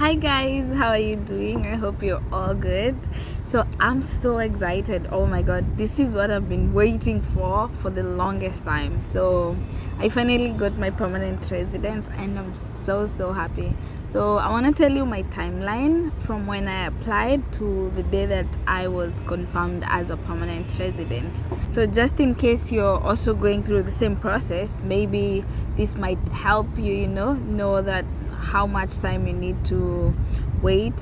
Hi guys, how are you doing? I hope you're all good. So I'm so excited. Oh my god, this is what I've been waiting for the longest time. So I finally got my permanent residence and I'm so happy. So I want to tell you my timeline from when I applied to the day that I was confirmed as a permanent resident. So just in case you're also going through the same process, maybe this might help you, know that how much time you need to wait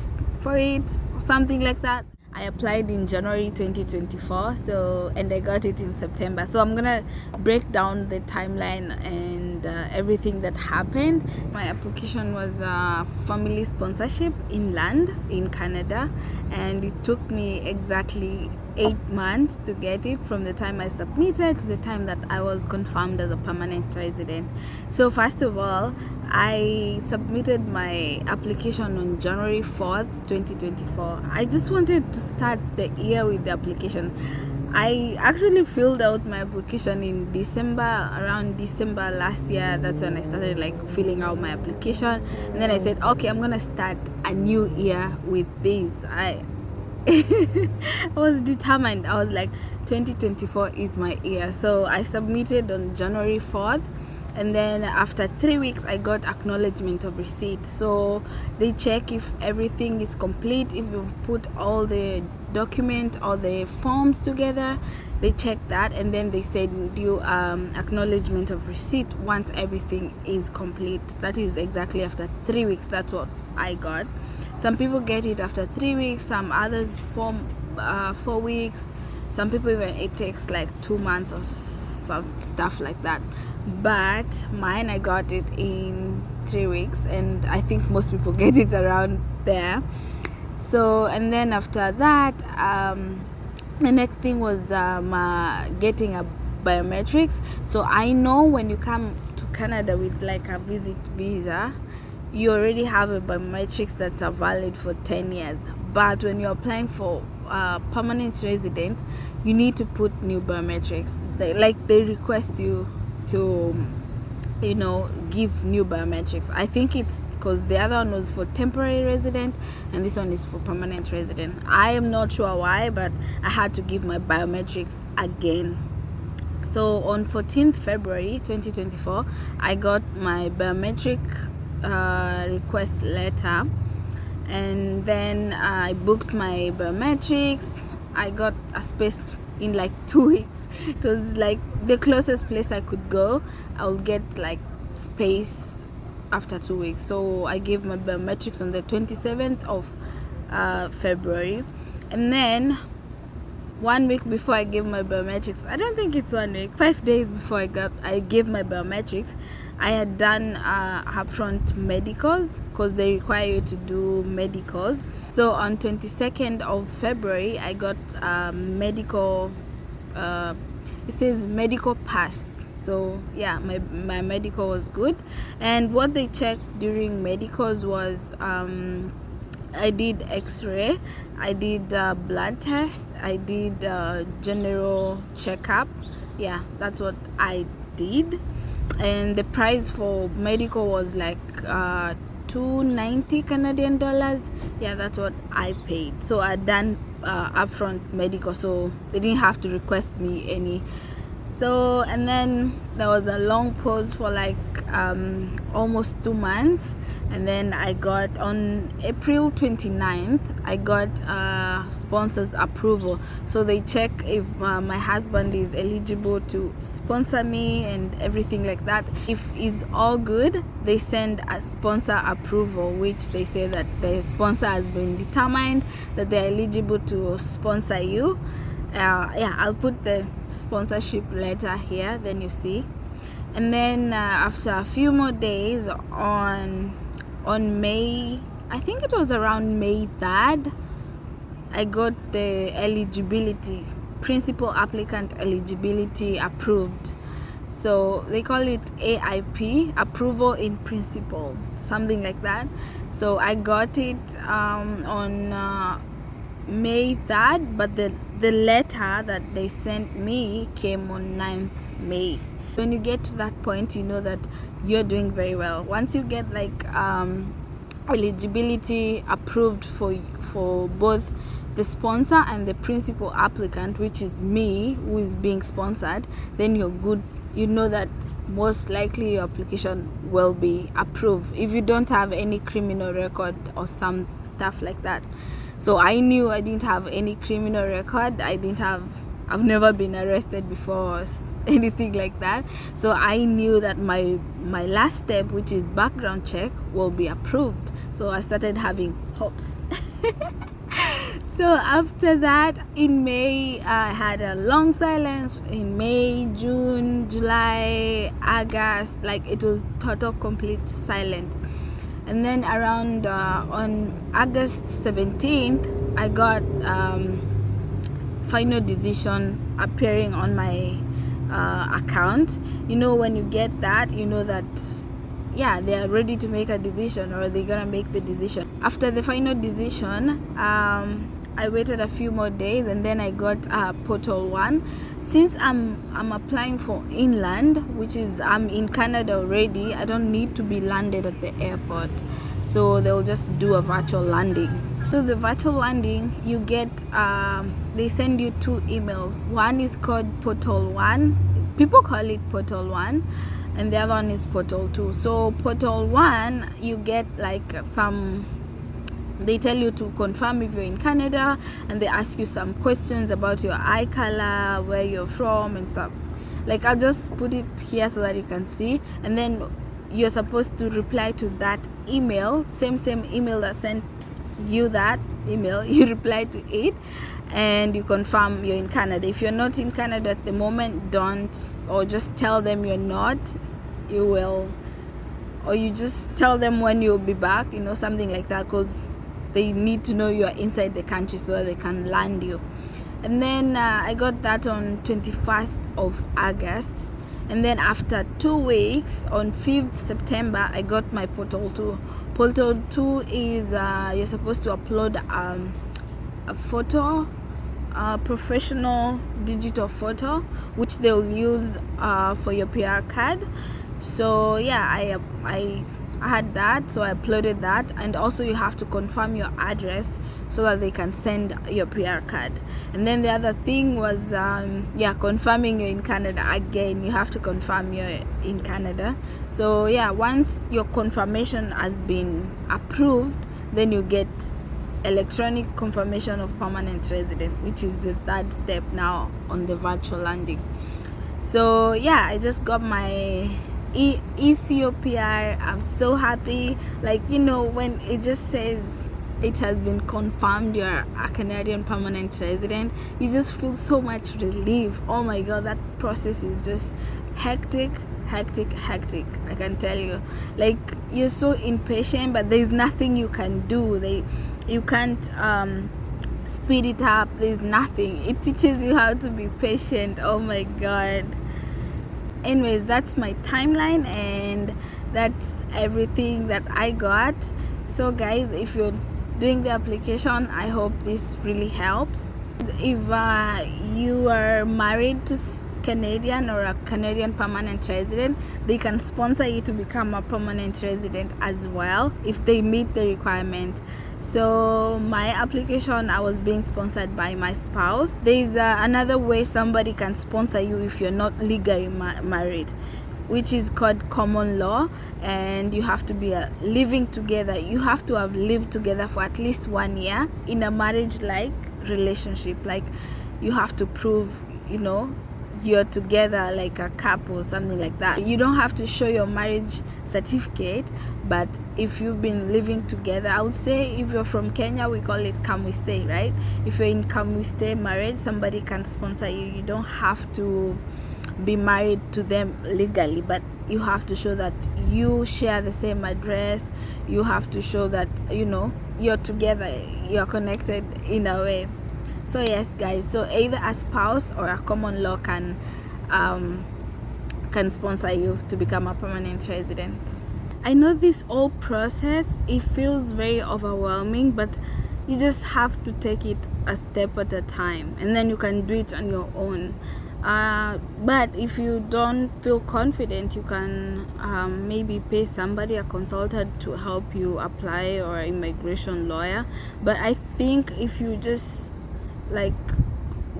for it or something like that. I applied in January 2024, and I got it in September. So I'm gonna break down the timeline and everything that happened. My application was family sponsorship in land in Canada, and it took me exactly 8 months to get it from the time I submitted to the time that I was confirmed as a permanent resident. So first of all, I submitted my application on January 4th, 2024. I just wanted to start the year with the application. I actually filled out my application in around December last year. That's when I started filling out my application. And then I said, okay, I'm gonna start a new year with this. I was determined. I was like, 2024 is my year. So I submitted on January 4th, and then after 3 weeks I got acknowledgement of receipt. So they check if everything is complete, if you've put all the document or the forms together. They check that, and then they said do acknowledgement of receipt once everything is complete. That is exactly after 3 weeks. That's what I got. Some people get it after 3 weeks, some others 4 weeks, some people even it takes like 2 months or some stuff like that. But mine, I got it in 3 weeks, and I think most people get it around there. So, and then after that, the next thing was getting a biometrics. So I know when you come to Canada with like a visit visa, you already have a biometrics that's valid for 10 years. But when you're applying for permanent resident, you need to put new biometrics. They request you to give new biometrics. I think it's because the other one was for temporary resident and this one is for permanent resident. I am not sure why, but I had to give my biometrics again. So on 14th February 2024, I got my biometric request letter, and then I booked my biometrics. I got a space in like 2 weeks. It was like the closest place I could go. I'll get like space after 2 weeks. So I gave my biometrics on the 27th of February, and then 1 week before I gave my biometrics, I don't think it's 1 week, 5 days before I gave my biometrics, I had done upfront medicals, because they require you to do medicals. So on 22nd of February, I got medical, it says medical pass. So yeah, my medical was good. And what they checked during medicals was I did x-ray, I did blood test, I did general checkup. Yeah, that's what I did. And the price for medical was like 290 Canadian dollars. Yeah, that's what I paid. So I done upfront medical, so they didn't have to request me any. So, and then there was a long pause for like almost 2 months, and then I got on April 29th, I got sponsors approval. So they check if my husband is eligible to sponsor me and everything like that. If it's all good, they send a sponsor approval, which they say that the sponsor has been determined that they're eligible to sponsor you. Yeah, I'll put the sponsorship letter here, then you see. And then after a few more days, on May, I think it was around May 3rd, I got the eligibility, principal applicant eligibility approved. So they call it AIP, approval in principle, something like that. So I got it on May 3rd, but the letter that they sent me came on 9th May. When you get to that point, you know that you're doing very well. Once you get like eligibility approved for both the sponsor and the principal applicant, which is me who is being sponsored, then you're good. You know that most likely your application will be approved if you don't have any criminal record or some stuff like that. So I knew I didn't have any criminal record. I've never been arrested before or anything like that. So I knew that my last step, which is background check, will be approved. So I started having hopes. So after that, in May, I had a long silence. In May, June, July, August, like it was total complete silent. And then around on August 17th, I got final decision appearing on my account. You know, when you get that, you know that yeah, they are ready to make a decision, or they're gonna make the decision. After the final decision, I waited a few more days, and then I got portal 1. Since I'm applying for inland, which is I'm in Canada already, I don't need to be landed at the airport, so they'll just do a virtual landing. So the virtual landing, you get they send you 2 emails. One is called portal 1. People call it portal 1, and the other one is portal 2. So portal 1, you get like they tell you to confirm if you're in Canada, and they ask you some questions about your eye color, where you're from and stuff. Like, I'll just put it here so that you can see, and then you're supposed to reply to that email, same email that sent you that email. You reply to it and you confirm you're in Canada. If you're not in Canada at the moment, don't, or just tell them you're not. You will, or you just tell them when you'll be back, you know, something like that, because they need to know you're inside the country so that they can land you. And then I got that on 21st of August, and then after 2 weeks, on 5th September, I got my portal 2. Portal 2 is you're supposed to upload a photo, professional digital photo, which they'll use for your PR card. So yeah, I had that, so I uploaded that, and also you have to confirm your address so that they can send your PR card. And then the other thing was confirming you're in Canada. Again, you have to confirm you're in Canada. So yeah, once your confirmation has been approved, then you get electronic confirmation of permanent resident, which is the 3rd step now on the virtual landing. So yeah, I just got my ECOPR. I'm so happy. Like, you know, when it just says it has been confirmed you're a Canadian permanent resident, you just feel so much relief. Oh my god, that process is just hectic. I can tell you, like, you're so impatient, but there's nothing you can do. You can't speed it up. There's nothing. It teaches you how to be patient. Oh my god. Anyways, that's my timeline, and that's everything that I got. So guys, if you're doing the application, I hope this really helps. If you are married to Canadian or a Canadian permanent resident, they can sponsor you to become a permanent resident as well if they meet the requirement. So my application, I was being sponsored by my spouse. There's another way somebody can sponsor you if you're not legally married, which is called common law, and you have to be living together. You have to have lived together for at least 1 year in a marriage-like relationship. Like, you have to prove, you know, you're together like a couple, something like that. You don't have to show your marriage certificate, but if you've been living together, I would say if you're from Kenya, we call it come we stay, right? If you're in come we stay marriage, somebody can sponsor you. You don't have to be married to them legally, but you have to show that you share the same address. You have to show that, you know, you're together, you're connected in a way. So yes guys, so either a spouse or a common law can sponsor you to become a permanent resident. I know this whole process, it feels very overwhelming, but you just have to take it a step at a time, and then you can do it on your own. But if you don't feel confident, you can maybe pay somebody, a consultant, to help you apply, or an immigration lawyer. But I think if you just like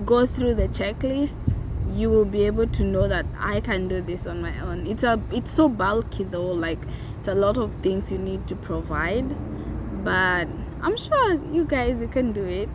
go through the checklist, you will be able to know that I can do this on my own. It's so bulky though, like it's a lot of things you need to provide, but I'm sure you guys, you can do it.